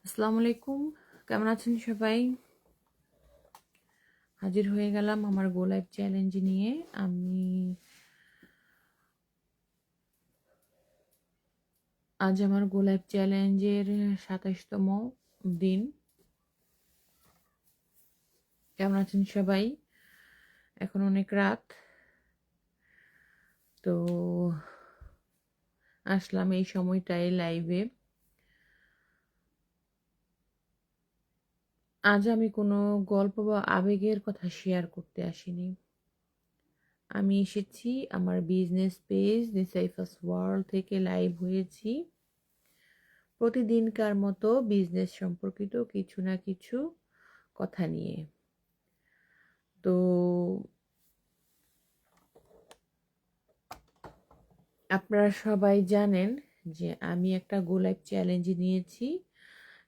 আসসালামু আলাইকুম। কেমন আছেন সবাই? হাজির হয়ে গেলাম আমার গো লাইফ চ্যালেঞ্জ নিয়ে। আজ আমার গো লাইফ চ্যালেঞ্জের ২৭তম দিন। কেমন আছেন সবাই? এখন অনেক রাত, তো আসলাম এই সময়টায় লাইভে। আজ আমি কোনো গল্প বা আবেগের কথা শেয়ার করতে আসিনি। আমি এসেছি আমার বিজনেস পেজ নিসাইফাস ওয়ার্ল্ড থেকে লাইভ হয়েছি। প্রতিদিনকার মতো বিজনেস সম্পর্কিত কিছু না কিছু কথা নিয়ে। তো আপনারা সবাই জানেন যে আমি একটা গো লাইফ চ্যালেঞ্জ নিয়েছি।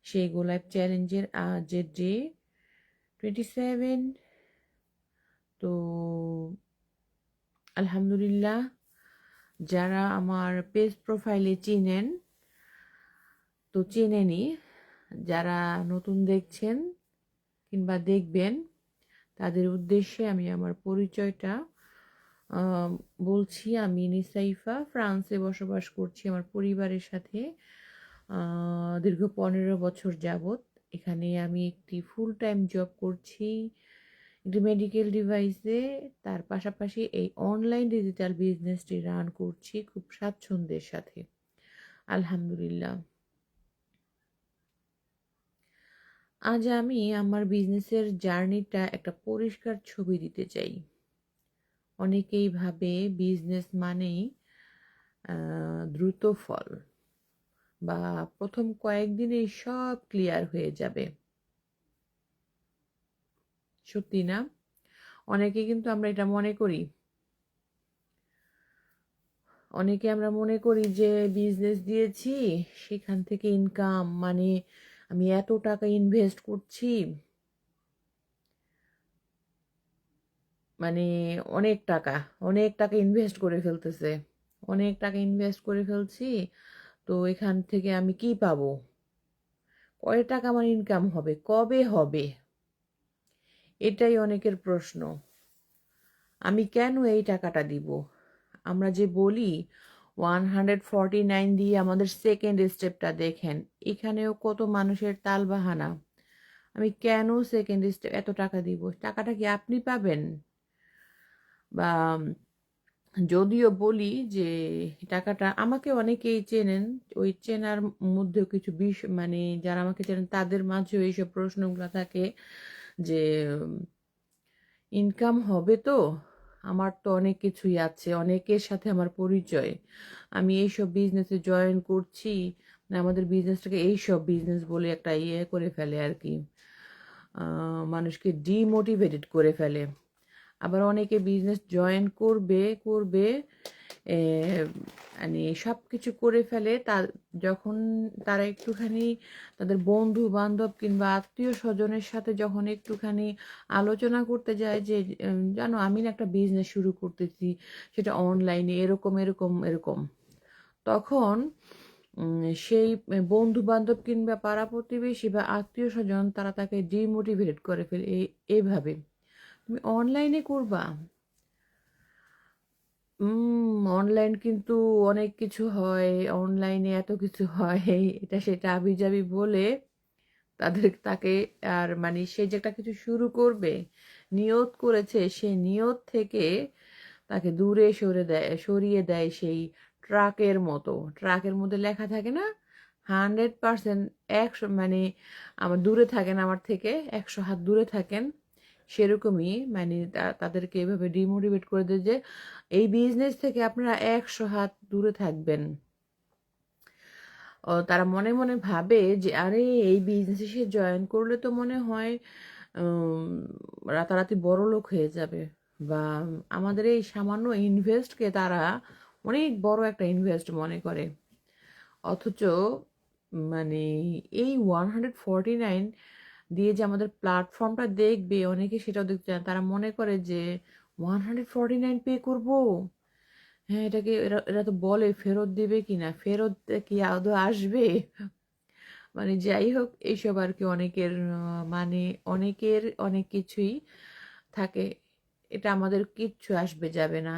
সেই গো লাইফ চ্যালেঞ্জের আজের ডে 27। তো আলহামদুলিল্লাহ, যারা আমার পেজ প্রোফাইলে চিনেন তো চেনেনি, যারা নতুন দেখছেন কিংবা দেখবেন তাদের উদ্দেশ্যে আমি আমার পরিচয়টা বলছি। আমি নিসাইফা, ফ্রান্সে বসবাস করছি আমার পরিবারের সাথে। দীর্ঘ 15 বছর যাবৎ এখানে আমি একটি ফুল টাইম জব করছি একটি মেডিকেল ডিভাইসে। তার পাশাপাশি এই অনলাইন ডিজিটাল বিজনেসটি রান করছি খুব স্বাচ্ছন্দ্যের সাথে, আলহামদুলিল্লাহ। আজ আমি আমার বিজনেসের জার্নিটা একটা পরিষ্কার ছবি দিতে চাই। অনেকেই ভাবে বিজনেস মানেই দ্রুত ফল, বা প্রথম কয়েকদিনেই সব ক্লিয়ার হয়ে যাবে। সত্যি না? অনেকে কিন্তু আমরা এটা মনে করি। অনেকে আমরা মনে করি যে বিজনেস দিয়েছি, সেখান থেকে ইনকাম, মানে আমি এত টাকা ইনভেস্ট করছি, মানে অনেক টাকা অনেক টাকা ইনভেস্ট করে ফেলতেছে, অনেক টাকা ইনভেস্ট করে ফেলছি, তো এখান থেকে আমি কি পাবো? কয় টাকা আমার ইনকাম হবে? কবে হবে? এটাই অনেকের প্রশ্ন। আমি কেন এই টাকাটা দিব? আমরা যে বলি 149 দিয়ে আমাদের সেকেন্ড স্টেপটা দেখেন, এখানেও কত মানুষের তালবাহানা। আমি কেন সেকেন্ড স্টেপ এত টাকা দিব? টাকাটা কি আপনি পাবেন? বা যদিও বলি যে টাকাটা আমাকে অনেকেই চেনেন, ওই চেনার মধ্যেও কিছু মানে যারা আমাকে চেনেন তাদের মাঝেও এইসব প্রশ্নগুলো থাকে যে ইনকাম হবে তো? আমার তো অনেক কিছুই আছে, অনেকের সাথে আমার পরিচয়, আমি এইসব বিজনেসে জয়েন করছি। মানে আমাদের বিজনেসটাকে এইসব বিজনেস বলে একটা করে ফেলে আর কি, মানুষকে ডিমোটিভেটেড করে ফেলে। আবার অনেকে বিজনেস জয়েন করবে করবে মানে সব কিছু করে ফেলে, যখন তারা একটুখানি তাদের বন্ধু বান্ধব কিংবা আত্মীয় স্বজনের সাথে যখন একটুখানি আলোচনা করতে যায় যে জানো আমি না একটা বিজনেস শুরু করতেছি, সেটা অনলাইনে এরকম এরকম এরকম, তখন সেই বন্ধু বান্ধব কিংবা পাড়া প্রতিবেশী বা আত্মীয় স্বজন তারা তাকে ডিমোটিভেট করে ফেলে এইভাবে, তুমি অনলাইনে করবা? অনলাইন কিন্তু অনেক কিছু হয়, অনলাইনে এত কিছু হয়, এটা সেটা আবিজাবি বলে তাকে আর মানে সে যে একটা কিছু শুরু করবে নিয়ত করেছে, সে নিয়ত থেকে তাকে দূরে সরিয়ে দেয় সেই ট্রাকের মতো। ট্রাকের মধ্যে লেখা থাকে না 100%, 100 মানে আমার দূরে থাকেন, আমার থেকে 100 হাত দূরে থাকেন, সেরকমই মানে তাদেরকে এভাবে ডিমোটিভেট করে দেয় যে এই বিজনেস থেকে আপনারা 100 হাত দূরে থাকবেন। তারা মনে মনে ভাবে যে আরে এই বিজনেসে সে জয়েন করলে তো মনে হয় রাতারাতি বড় লোক হয়ে যাবে, বা আমাদের এই সামান্য ইনভেস্টকে তারা অনেক বড় একটা ইনভেস্ট মনে করে। অথচ মানে এই 149 দিয়ে যে আমাদের প্ল্যাটফর্মটা দেখবে, অনেকে সেটাও দেখতে চায়, তারা মনে করে যে 149 পে করবো, হ্যাঁ এটাকে এরা এরা তো বলে ফেরত দিবে কিনা, ফেরত কি আদৌ আসবে? মানে যাই হোক এইসব আর কি অনেকের মানে অনেকের অনেক কিছুই থাকে, এটা আমাদের কিচ্ছু আসবে যাবে না।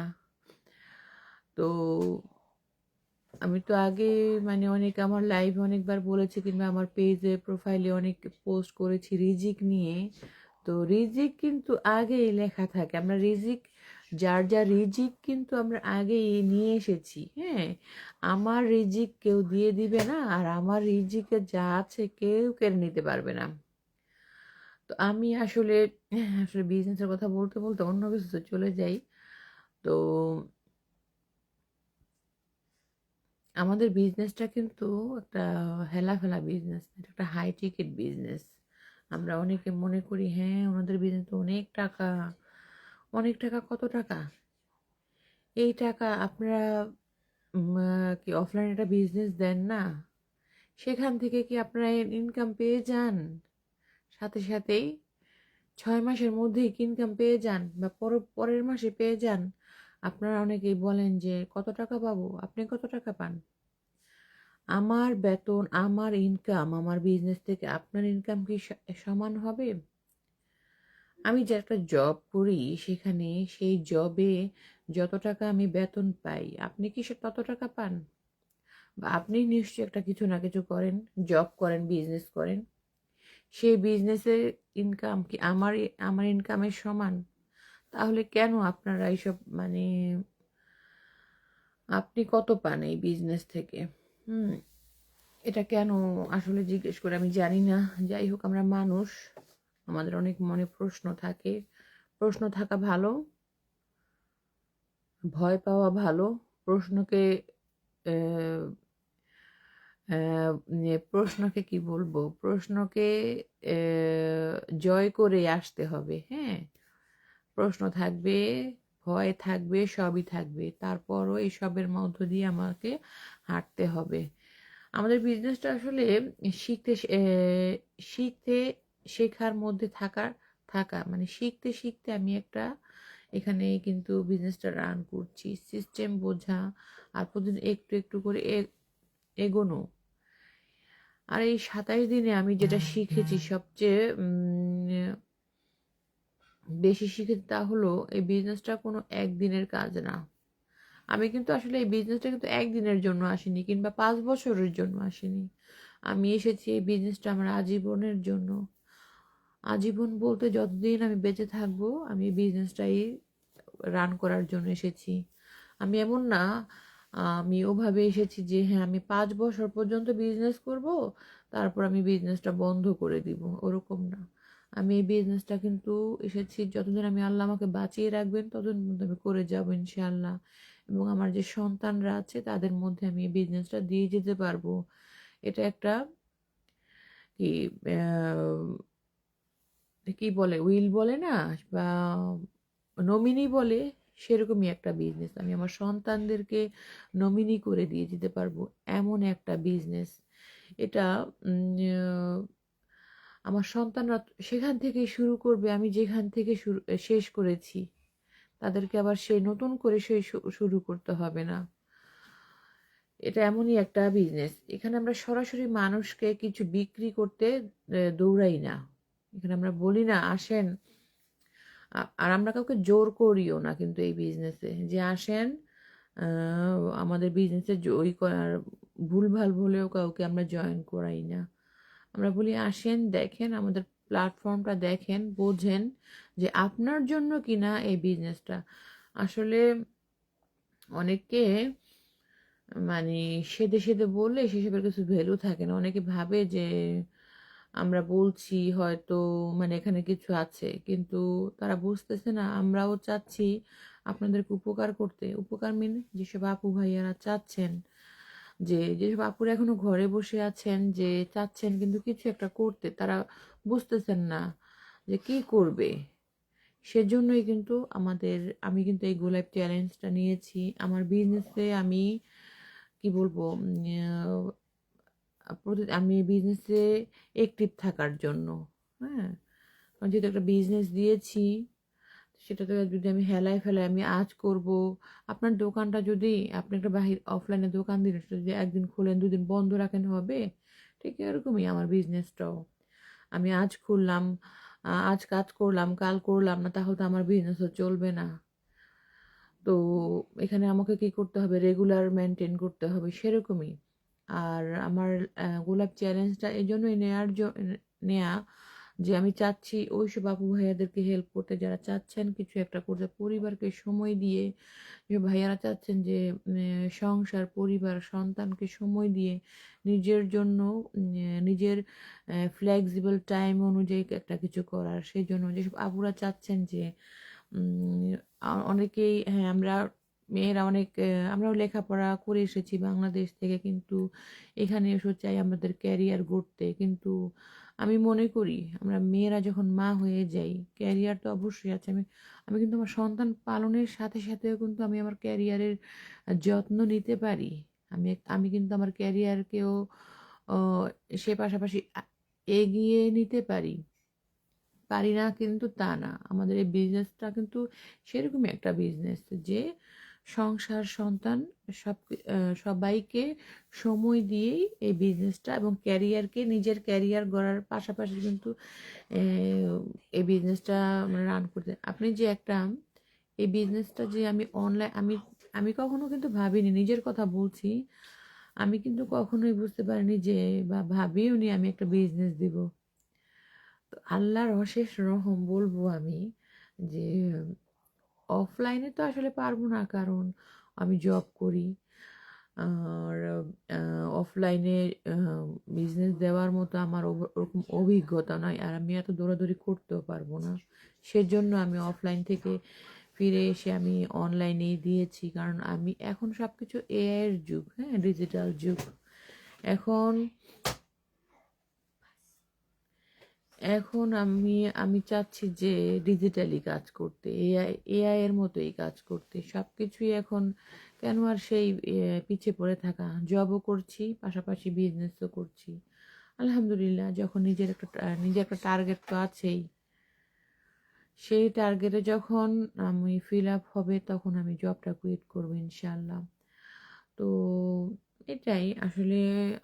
তো আমি তো আগে মানে অনেক আমার লাইভে অনেকবার বলেছি, কিংবা আমার পেজে প্রোফাইলে অনেক পোস্ট করেছি রিজিক নিয়ে। তো রিজিক কিন্তু আগেই লেখা থাকে, আমরা রিজিক যার যা রিজিক কিন্তু আমরা আগেই নিয়ে এসেছি। হ্যাঁ, আমার রিজিক কেউ দিয়ে দিবে না, আর আমার রিজিকে যা আছে কেউ কেড়ে নিতে পারবে না। তো আমি আসলে আসলে বিজনেসের কথা বলতে বলতে অন্য কিছু চলে যাই। তো আমাদের বিজনেসটা কিন্তু একটা হেলাফেলা বিজনেস, এটা একটা হাই টিকেট বিজনেস। আমরা অনেকে মনে করি হ্যাঁ ওনাদের বিজনেস তো অনেক টাকা। অনেক টাকা? কত টাকা? এই টাকা আপনারা কি অফলাইন একটা বিজনেস দেন না, সেখান থেকে কি আপনারা ইনকাম পেয়ে যান? সাথে সাথেই 6 মাসের মধ্যেই কি ইনকাম পেয়ে যান, বা পরের মাসে পেয়ে যান? আপনারা অনেকেই বলেন যে কত টাকা পাবো, আপনি কত টাকা পান? আমার বেতন, আমার ইনকাম, আমার বিজনেস থেকে আপনার ইনকাম কি সমান হবে? আমি যে একটা জব করি সেখানে, সেই জবে যত টাকা আমি বেতন পাই, আপনি কি সে তত টাকা পান? বা আপনি নিশ্চয়ই একটা কিছু না কিছু করেন, জব করেন, বিজনেস করেন, সেই বিজনেসের ইনকাম কি আমার আমার ইনকামের সমান? তাহলে কেন আপনারা এইসব মানে আপনি কত পান এই বিজনেস থেকে? হুম, এটা কেন আসলে জিজ্ঞেস করে আমি জানি না। যাই হোক, আমরা মানুষ, আমাদের অনেক মনে প্রশ্ন থাকে। প্রশ্ন থাকা ভালো, ভয় পাওয়া ভালো। প্রশ্নকে আহ, প্রশ্নকে কি বলবো, প্রশ্নকে জয় করে আসতে হবে। হ্যাঁ, প্রশ্ন থাকবে, ভয় থাকবে, সবই থাকবে, তারপরও এই সবের মধ্য দিয়ে আমাকে হাঁটতে হবে। আমাদের বিজনেসটা আসলে শিখতে শিখতে শেখার মধ্যে থাকা মানে শিখতে শিখতে আমি একটা এখানে কিন্তু বিজনেসটা রান করছি, সিস্টেম বোঝা, আর প্রতিদিন একটু একটু করে এগোনো। আর এই 27 দিনে আমি যেটা শিখেছি সবচেয়ে বেশি শিখেছি তা হলো এই বিজনেসটা কোনো একদিনের কাজ না। আমি কিন্তু আসলে এই বিজনেসটা কিন্তু একদিনের জন্য আসিনি, কিংবা 5 বছরের জন্য আসিনি। আমি এসেছি এই বিজনেসটা আমার আজীবনের জন্য। আজীবন বলতে যতদিন আমি বেঁচে থাকবো আমি এই বিজনেসটাই রান করার জন্য এসেছি। আমি এমন না আমি ওভাবে এসেছি যে হ্যাঁ আমি 5 বছর পর্যন্ত বিজনেস করব, তারপর আমি বিজনেসটা বন্ধ করে দিব, ওরকম না। আমি এই বিজনেসটা কিন্তু এসেছি যতদিন আমি আল্লাহ আমাকে বাঁচিয়ে রাখবেন ততদিন পর্যন্ত আমি করে যাব ইনশাআল্লাহ। এবং আমার যে সন্তানরা আছে তাদের মধ্যে আমি এই বিজনেসটা দিয়ে যেতে পারবো। এটা একটা কি কি বলে, উইল বলে না, বা নমিনি বলে, সেরকমই একটা বিজনেস। আমি আমার সন্তানদেরকে নমিনি করে দিয়ে যেতে পারবো, এমন একটা বিজনেস এটা। আহ, আমার সন্তানরা সেখান থেকেই শুরু করবে, আমি যেখান থেকে শেষ করেছি তাদেরকে আবার সেই নতুন করে সেই শুরু করতে হবে না। এটা এমনই একটা বিজনেস, এখানে আমরা সরাসরি মানুষকে কিছু বিক্রি করতে দৌড়াই না। এখানে আমরা বলি না আসেন, আর আমরা কাউকে জোর করিও না কিন্তু এই বিজনেসে যে আসেন আমাদের বিজনেসে জয় করার। ভুলভাল বলেও কাউকে আমরা জয়েন করাই না। আমরা বলি আসেন, দেখেন আমাদের প্ল্যাটফর্মটা, দেখেন, বোঝেন যে আপনার জন্য কিনা এই বিজনেসটা। আসলে অনেকে মানে সেদে সেদে বললে সেসবের কিছু ভ্যালু থাকে না। অনেকে ভাবে যে আমরা বলছি হয়তো মানে এখানে কিছু আছে, কিন্তু তারা বুঝতেছে না আমরাও চাচ্ছি আপনাদেরকে উপকার করতে। উপকার মিন যেসব আপু ভাইয়ারা চাচ্ছেন, যে যেসব আপুরা এখনো ঘরে বসে আছেন, যে চাচ্ছেন কিন্তু কিছু একটা করতে, তারা বুঝতেছেন না যে কি করবে। সেজন্যই কিন্তু আমি কিন্তু এই গোলাপ চ্যালেঞ্জটা নিয়েছি আমার বিজনেসে। আমি কি বলবো, আমি বিজনেসে অ্যাক্টিভ থাকার জন্য। হ্যাঁ, কারণ যেহেতু একটা বিজনেস দিয়েছি, সেটাতে যদি আমি হেলায় ফেলায় আমি আজ করব। আপনার দোকানটা যদি আপনি একটা বাহির অফলাইনে দোকান দিন, সেটা যদি একদিন খোলেন 2 দিন বন্ধ রাখেন হবে? ঠিক এরকমই আমার বিজনেসটাও। আমি আজ খুললাম, আজ কাজ করলাম, কাল করলাম না, তাহলে তো আমার বিজনেসও চলবে না। তো এখানে আমাকে কি করতে হবে, রেগুলার মেনটেন করতে হবে সেরকমই। আর আমার গোলাপ চ্যালেঞ্জটা এই জন্যই নেয়া যে আমি চাচ্ছি ওইসব আপু ভাইয়াদেরকে হেল্প করতে, যারা চাচ্ছেন কিছু একটা করতে, পরিবারকে সময় দিয়ে, যে ভাইয়ারা চাচ্ছেন যে সংসার, পরিবার, সন্তানকে সময় দিয়ে নিজের জন্য নিজের ফ্লেক্সিবল টাইম অনুযায়ী একটা কিছু করার। সেই জন্য যেসব আপুরা চাচ্ছেন যে অনেকেই, হ্যাঁ আমরা মেয়েরা অনেক আমরাও লেখাপড়া করে এসেছি বাংলাদেশ থেকে, কিন্তু এখানে এসে চাই আমাদের ক্যারিয়ার গড়তে। কিন্তু আমি মনে করি আমরা মেয়েরা যখন মা হয়ে যাই, ক্যারিয়ার তো অবশ্যই আছে। আমি আমি কিন্তু আমার সন্তান পালনের সাথে সাথেও কিন্তু আমি আমার ক্যারিয়ারের যত্ন নিতে পারি। আমি কিন্তু আমার ক্যারিয়ারকেও সে পাশাপাশি এগিয়ে নিতে পারি। পারি না কিন্তু তা না, আমাদের এই বিজনেসটা কিন্তু সেরকমই একটা বিজনেস যে সংসার, সন্তান, সব সবাইকে সময় দিয়েই এই বিজনেসটা এবং ক্যারিয়ারকে, নিজের ক্যারিয়ার গড়ার পাশাপাশি কিন্তু এই বিজনেসটা রান করতে। আপনি যে একটা এই বিজনেসটা যে আমি অনলাইন, আমি আমি কখনো কিন্তু ভাবিনি, নিজের কথা বলছি, আমি কিন্তু কখনোই বুঝতে পারিনি যে, বা ভাবিও নি আমি একটা বিজনেস দিব। তো আল্লাহর অশেষ রহম বলবো আমি, যে অফলাইনে তো আসলে পারবো না, কারণ আমি জব করি। আর অফলাইনে বিজনেস দেওয়ার মতো আমার ওরকম অভিজ্ঞতা নয়, আর আমি এত দৌড়াদৌড়ি করতেও পারবো না। সেজন্য আমি অফলাইন থেকে ফিরে এসে আমি অনলাইনেই দিয়েছি, কারণ আমি এখন সব কিছু এআই এর যুগ, হ্যাঁ, ডিজিটাল যুগ এখন। এখন আমি আমি চাচ্ছি যে ডিজিটালি কাজ করতে, এআই এর মতোই কাজ করতে, সব কিছুই এখন। কেন আর সেই পিছিয়ে পড়ে থাকা, জবও করছি পাশাপাশি বিজনেসও করছি। আলহামদুলিল্লাহ, যখন নিজের একটা টার্গেট তো আছেই, সেই টার্গেটে যখন আমি ফিল আপ হবে তখন আমি জবটা কুইট করবো ইনশাল্লাহ। তো এটাই আসলে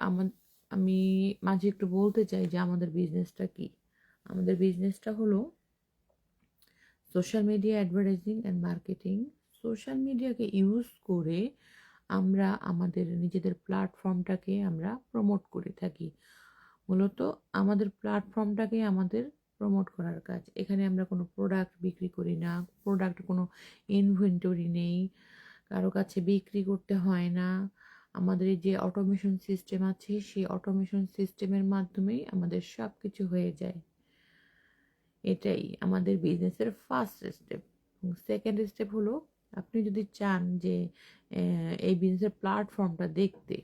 আমার, আমি মাঝে একটু বলতে চাই যে আমাদের বিজনেসটা কি। আমাদের বিজনেসটা হলো social media advertising and marketing. Social মিডিয়াকে ইউজ করে আমরা আমাদের নিজেদের প্ল্যাটফর্মটাকে আমরা প্রমোট করে থাকি। মূলত আমাদের প্ল্যাটফর্মটাকে আমাদের প্রমোট করার কাজ। এখানে আমরা কোনো প্রোডাক্ট বিক্রি করি না, প্রোডাক্ট কোনো ইনভেন্টরি নেই, কারো কাছে বিক্রি করতে হয় না। আমাদের এই যে অটোমেশন সিস্টেম আছে, সেই অটোমেশন সিস্টেমের মাধ্যমেই আমাদের সব কিছু হয়ে যায়। এটাই আমাদের বিজনেসের ফার্স্ট স্টেপ। সেকেন্ড স্টেপ হলো, আপনি যদি চান যে এই বিজনেসের প্ল্যাটফর্মটা দেখতে,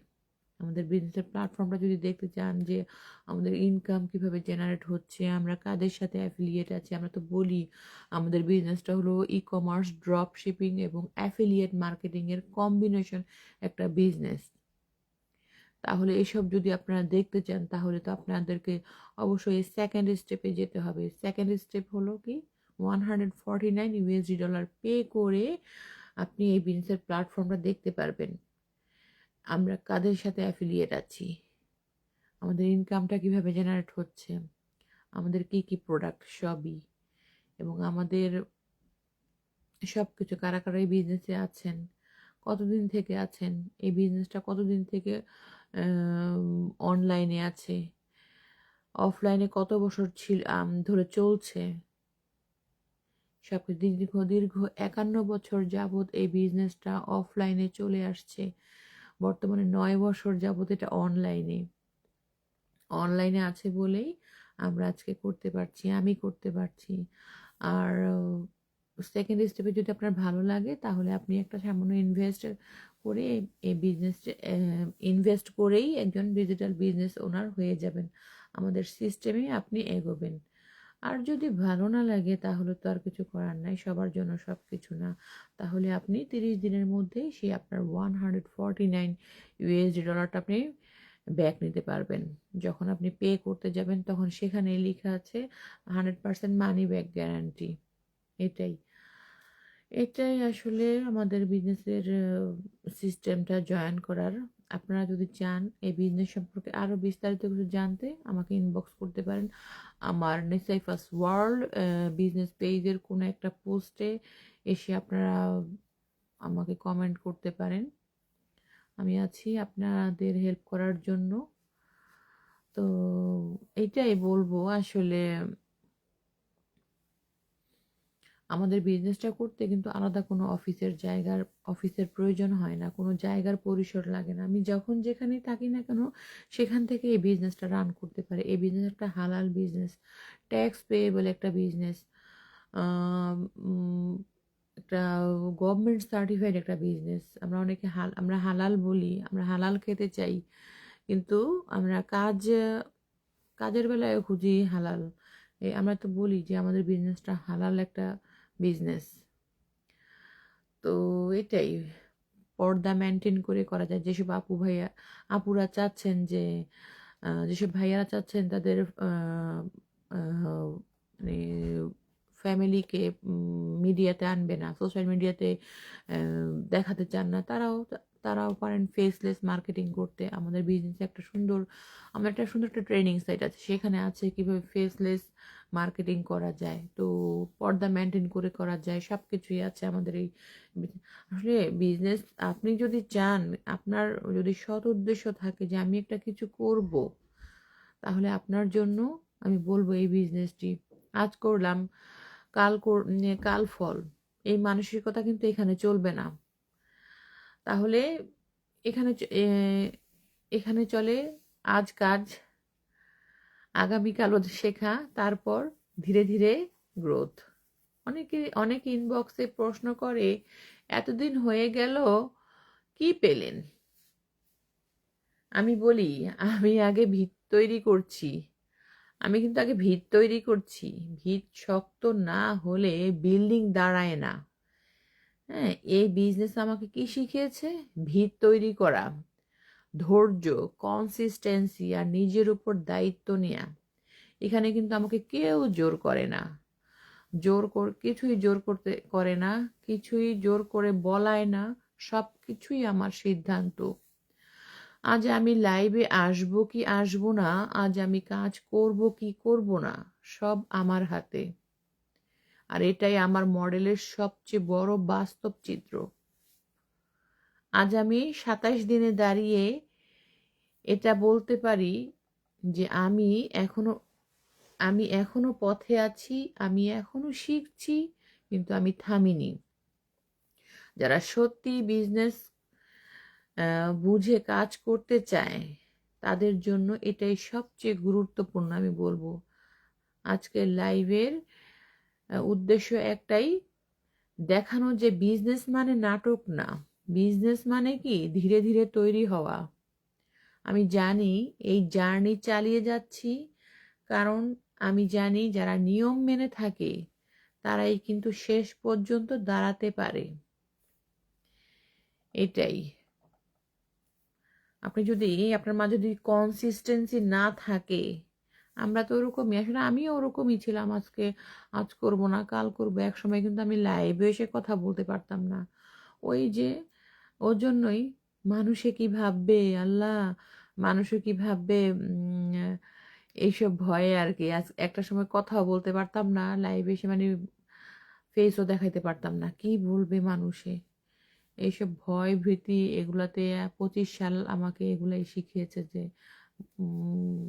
আমাদের বিজনেসের প্ল্যাটফর্মটা যদি দেখতে চান যে আমাদের ইনকাম কিভাবে জেনারেট হচ্ছে, আমরা কাদের সাথে অ্যাফিলিয়েট আছি। আমরা তো বলি আমাদের বিজনেসটা হলো ই কমার্স, ড্রপ শিপিং এবং অ্যাফিলিয়েট মার্কেটিংয়ের কম্বিনেশন একটা বিজনেস। তাহলে এসব যদি আপনারা দেখতে চান, তাহলে তো আপনাদেরকে অবশ্যই সেকেন্ড স্টেপে যেতে হবে। সেকেন্ড স্টেপ হলো কি, $149 পে করে আপনি এই বিজনেসের প্ল্যাটফর্মটা দেখতে পারবেন। আমরা কাদের সাথে অ্যাফিলিয়েট আছি, আমাদের ইনকামটা কিভাবে জেনারেট হচ্ছে, আমাদের কি কি প্রোডাক্ট, সবই, এবং আমাদের সব কিছু, কারা কারা এই বিজনেসে আছেন, কতদিন থেকে আছেন, এই বিজনেসটা কতদিন থেকে অনলাইনে আছে, অফলাইনে কত বছর ধরে চলছে, সব দীর্ঘ দীর্ঘ 51 বছর যাবৎ এই বিজনেসটা অফলাইনে চলে আসছে। বর্তমানে 9 বছর যাবৎ এটা অনলাইনে আছে বলেই আমরা আজকে করতে পারছি, আমি করতে পারছি। আর সেকেন্ড স্টেপে যদি আপনার ভালো লাগে, তাহলে আপনি একটা সামান্য ইনভেস্ট করে এই বিজনেস ইনভেস্ট করেই একজন ডিজিটাল বিজনেস ওনার হয়ে যাবেন। আমাদের সিস্টেমে আপনি এগোবেন। আর যদি ভালো না লাগে, তাহলে তো আর কিছু করার নাই, সবার জন্য সব কিছু না। তাহলে আপনি 30 দিনের মধ্যেই সেই আপনার $149 আপনি ব্যাক নিতে পারবেন। যখন আপনি পে করতে যাবেন, তখন সেখানে লেখা আছে 100% মানি ব্যাক গ্যারান্টি। এটাই এটাই আসলে আমাদের বিজনেসের সিস্টেমটা জয়েন করার। আপনারা যদি চান এই বিজনেস সম্পর্কে আরও বিস্তারিত কিছু জানতে আমাকে ইনবক্স করতে পারেন। আমার নেসাইফাস ওয়ার্ল্ড বিজনেস পেজের কোনো একটা পোস্টে এসে আপনারা আমাকে কমেন্ট করতে পারেন। আমি আছি আপনাদের হেল্প করার জন্য। তো এইটাই বলবো আসলে আমাদের বিজনেসটা করতে কিন্তু আলাদা কোনো অফিসের প্রয়োজন হয় না, কোনো জায়গার পরিসর লাগে না। আমি যখন যেখানেই থাকি না কেন সেখান থেকে এই বিজনেসটা রান করতে পারি। এই বিজনেস একটা হালাল বিজনেস, ট্যাক্স পেয়েবল একটা বিজনেস, একটা গভর্নমেন্ট সার্টিফাইড একটা বিজনেস। আমরা অনেকে আমরা হালাল বলি, আমরা হালাল খেতে চাই, কিন্তু আমরা কাজের বেলায় খুঁজি হালাল। আমরা তো বলি যে আমাদের বিজনেসটা হালাল একটা বিজনেস। তো এটাই পর্দা মেনটেন করে করা যায়। যেসব আপুরা চাচ্ছেন যে যেসব ভাইয়ারা চাচ্ছেন তাদের মানে ফ্যামিলিকে মিডিয়াতে আনবে না, সোশ্যাল মিডিয়াতে দেখাতে চান না, তারাও পারেন ফেসলেস মার্কেটিং করতে। আমার একটা সুন্দর একটা ট্রেনিং সাইট আছে, সেখানে আছে কিভাবে ফেসলেস মার্কেটিং করা যায়। তো পর্দা মেনটেন করে করা যায়, সব কিছুই আছে আমাদের এই আসলে বিজনেস। আপনি যদি চান, আপনার যদি সৎ উদ্দেশ্য থাকে যে আমি একটা কিছু করব, তাহলে আপনার জন্য আমি বলবো এই বিজনেসটি আজ করলাম কাল ফল, এই মানসিকতা কিন্তু এখানে চলবে না। তাহলে এখানে এখানে চলে আজ কাজ, আগামীকালও শেখা, তারপর ধীরে ধীরে গ্রোথ। অনেকে ইনবক্সে প্রশ্ন করে এতদিন হয়ে গেল কি পেলেন? আমি বলি আমি আগে ভিত তৈরি করছি। আমি কিন্তু আগে ভিত তৈরি করছি। ভিত শক্ত না হলে বিল্ডিং দাঁড়ায় না। হ্যাঁ, এই বিজনেস আমাকে কি শিখিয়েছে? ভিত তৈরি করা, ধৈর্য, কনসিস্টেন্সি আর নিজের উপর দায়িত্ব নেয়া। এখানে কিন্তু আমাকে কেউ জোর করে না, কিছুই জোর করতে করে না, কিছুই জোর করে বলায় না, সব কিছুই আমার সিদ্ধান্ত। আজ আমি লাইভে আসবো কি আসবো না, আজ আমি কাজ করব কি করব না, সব আমার হাতে। আর এটাই আমার মডেলের সবচেয়ে বড় বাস্তব চিত্র। আজ আমি 27 দিনে দাঁড়িয়ে এটা বলতে পারি যে এখনো আমি এখনো পথে আছি, আমি এখনো শিখছি, কিন্তু আমি থামিনি। যারা সত্যি বিজনেস বুঝে কাজ করতে চায় তাদের জন্য এটাই সবচেয়ে গুরুত্বপূর্ণ। আমি বলবো আজকের লাইভের উদ্দেশ্য একটাই, দেখানো যে বিজনেস মানে নাটক না, বিজনেস মানে কি ধীরে ধীরে তৈরি হওয়া। আমি জানি এই জার্নি চালিয়ে যাচ্ছি, কারণ আমি জানি যারা নিয়ম মেনে থাকে তারাই কিন্তু শেষ পর্যন্ত দাঁড়াতে পারে। এটাই, আপনার মাঝে যদি কনসিস্টেন্সি না থাকে, আমরা তো ওরকমই, আসলে আমিও ওরকমই ছিলাম। আজ করব না কাল করব, এক সময় কিন্তু আমি লাইভে এসে কথা বলতে পারতাম না। ওই যে ওর জন্যই মানুষে কি ভাববে, আল্লাহ মানুষে কি ভাববে, এইসব ভয়ে আর কি আজ একটা সময় কথাও বলতে পারতাম না লাইভে এসে, মানে ফেসও দেখাইতে পারতাম না, কি বলবে মানুষে। এইসব ভয় ভীতি এগুলাতে 25 সাল আমাকে এগুলাই শিখিয়েছে যে উম,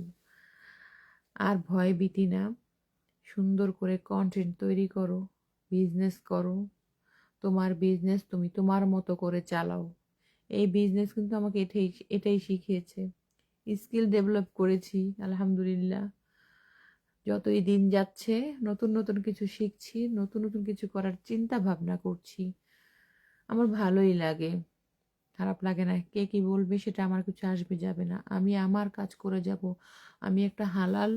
আর ভয় ভীতি না, সুন্দর করে কন্টেন্ট তৈরি করো, বিজনেস করো, তোমার বিজনেস তুমি তোমার মতো করে চালাও। এই বিজনেস কিন্তু আমাকে এটাই শিখিয়েছে। স্কিল ডেভেলপ করেছি আলহামদুলিল্লাহ। যতই দিন যাচ্ছে নতুন নতুন কিছু শিখছি, নতুন নতুন কিছু করার চিন্তা ভাবনা করছি। আমার ভালোই লাগে, খারাপ লাগে না। কে কি বলবে সেটা আমার কিছু আসবে যাবে না, আমি আমার কাজ করে যাব। আমি একটা হালাল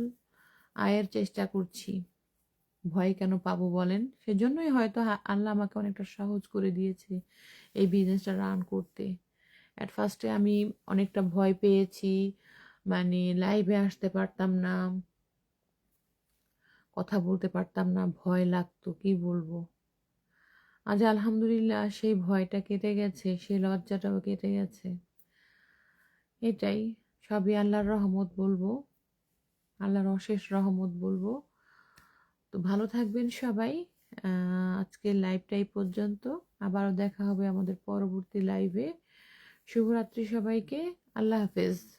আয়ের চেষ্টা করছি, ভয় কেন পাবো বলেন? সেজন্যই হয়তো আল্লাহ আমাকে অনেকটা সহজ করে দিয়েছে এই বিজনেসটা রান করতে। অ্যাট ফার্স্টে আমি অনেকটা ভয় পেয়েছি, মানে লাইভে আসতে পারতাম না, কথা বলতে পারতাম না, ভয় লাগতো কি বলবো। আজ আলহামদুলিল্লাহ সেই ভয়টা কেটে গেছে, সেই লজ্জাটাও কেটে গেছে। এটাই, সবই আল্লাহর রহমত বলবো, আল্লাহর অশেষ রহমত বলবো। তো ভালো থাকবেন সবাই। আজকের লাইভটা এই পর্যন্ত, আবারও দেখা হবে আমাদের পরবর্তী লাইভে। শুভরাত্রি সবাইকে, আল্লাহ হাফেজ।